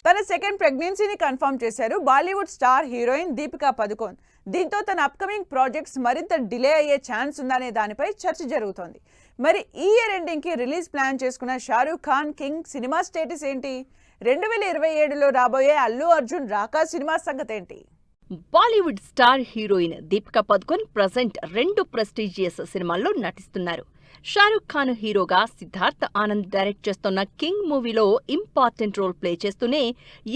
తన second ప్రెగ్నెన్సీని confirm చేశారు Bollywood star heroine Deepika Padukone. దీంతో తన అప్కమింగ్ ప్రాజెక్ట్స్ మరింత డిలే అయ్యే ఛాన్స్ ఉందనే దానిపై చర్చ జరుగుతోంది. మరి ఈ ఇయర్ ఎండింగ్ కి రిలీజ్ ప్లాన్ చేసుకున్న Shahrukh Khan king cinema status ఏంటి? 2027లో రాబోయే అల్లు అర్జున్ రాకా సినిమా సంగతి ఏంటి? Bollywood star heroine Deepika Padukone present 2 prestigious సినిమాల్లో నటిస్తున్నారు. షారూక్ ఖాన్ హీరోగా సిద్ధార్థ్ ఆనంద్ డైరెక్ట్ చేస్తున్న కింగ్ మూవీలో ఇంపార్టెంట్ రోల్ ప్లే చేస్తూనే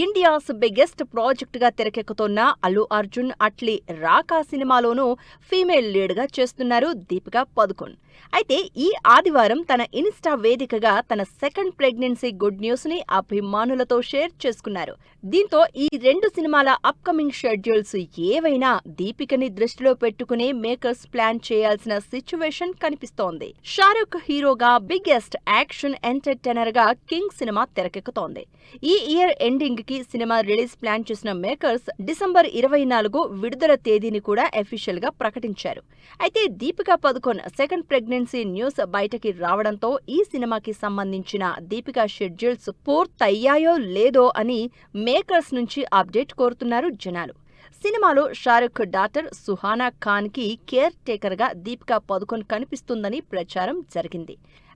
ఇండియాస్ బిగ్గెస్ట్ ప్రాజెక్ట్ గా తెరకెక్కుతున్న అల్లు అర్జున్ అట్లీ రాకా సినిమాలోనూ ఫీమేల్ లీడ్ గా చేస్తున్నారు దీపికా పదుకోన్. అయితే ఈ ఆదివారం తన ఇన్స్టా వేదికగా తన సెకండ్ ప్రెగ్నెన్సీ గుడ్ న్యూస్ ని అభిమానులతో షేర్ చేసుకున్నారు. దీంతో ఈ 2 సినిమాల అప్కమింగ్ షెడ్యూల్స్ ఏవైనా దీపికని దృష్టిలో పెట్టుకునే మేకర్స్ ప్లాన్ చేయాల్సిన సిచ్యువేషన్ కనిపిస్తోంది. షారూక్ హీరోగా బిగ్గెస్ట్ యాక్షన్ ఎంటర్టైనర్ గా కింగ్ సినిమా తెరకెక్కుతోంది. ఈ ఇయర్ ఎండింగ్ కి సినిమా రిలీజ్ ప్లాన్ చేసిన మేకర్స్ డిసెంబర్ 24 విడుదల తేదీని కూడా అఫీషియల్ గా ప్రకటించారు. అయితే Deepika Padukone second pregnancy news బయటకి రావడంతో ఈ సినిమాకి సంబంధించిన దీపికా షెడ్యూల్స్ పూర్తయ్యాయో లేదో అని మేకర్స్ నుంచి అప్డేట్ కోరుతున్నారు జనాలు. సినిమాలో షారూక్ డాటర్ సుహానా ఖాన్ కి కేర్ టేకర్ గా దీపికా పదుకోన్ కనిపిస్తుందని ప్రచారం జరిగింది.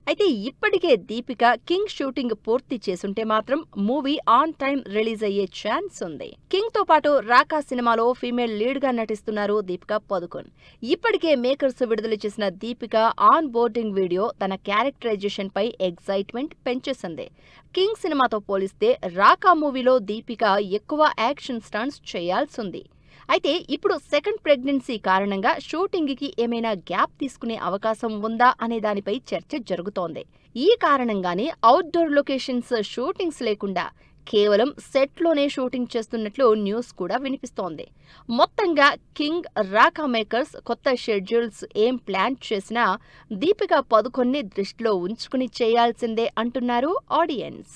అయితే ఇప్పటికే దీపిక కింగ్ షూటింగ్ పూర్తి చేసుంటే మాత్రం మూవీ ఆన్ టైం రిలీజ్ అయ్యే ఛాన్స్ ఉంది. కింగ్ తో పాటు రాకా సినిమాలో ఫీమేల్ లీడ్ గా నటిస్తున్నారు దీపికా పదుకోన్. ఇప్పటికే మేకర్స్ విడుదల చేసిన దీపిక ఆన్ బోర్డింగ్ వీడియో తన క్యారెక్టరైజేషన్ పై ఎగ్జైట్మెంట్ పెంచేసింది. కింగ్ సినిమాతో పోలిస్తే రాకా మూవీలో దీపిక ఎక్కువ యాక్షన్ స్టంట్స్ చేయాల్సింది. అయితే ఇప్పుడు సెకండ్ ప్రెగ్నెన్సీ కారణంగా షూటింగ్ కి ఏమైనా గ్యాప్ తీసుకునే అవకాశం ఉందా అనే దానిపై చర్చ జరుగుతోంది. ఈ కారణంగానే అవుట్డోర్ లొకేషన్స్ షూటింగ్స్ లేకుండా కేవలం సెట్లోనే షూటింగ్ చేస్తున్నట్లు న్యూస్ కూడా వినిపిస్తోంది. మొత్తంగా కింగ్ రాకా మేకర్స్ కొత్త షెడ్యూల్స్ ఏం ప్లాన్ చేసినా దీపికా పదుకొన్ని దృష్టిలో ఉంచుకుని చేయాల్సిందే అంటున్నారు ఆడియన్స్.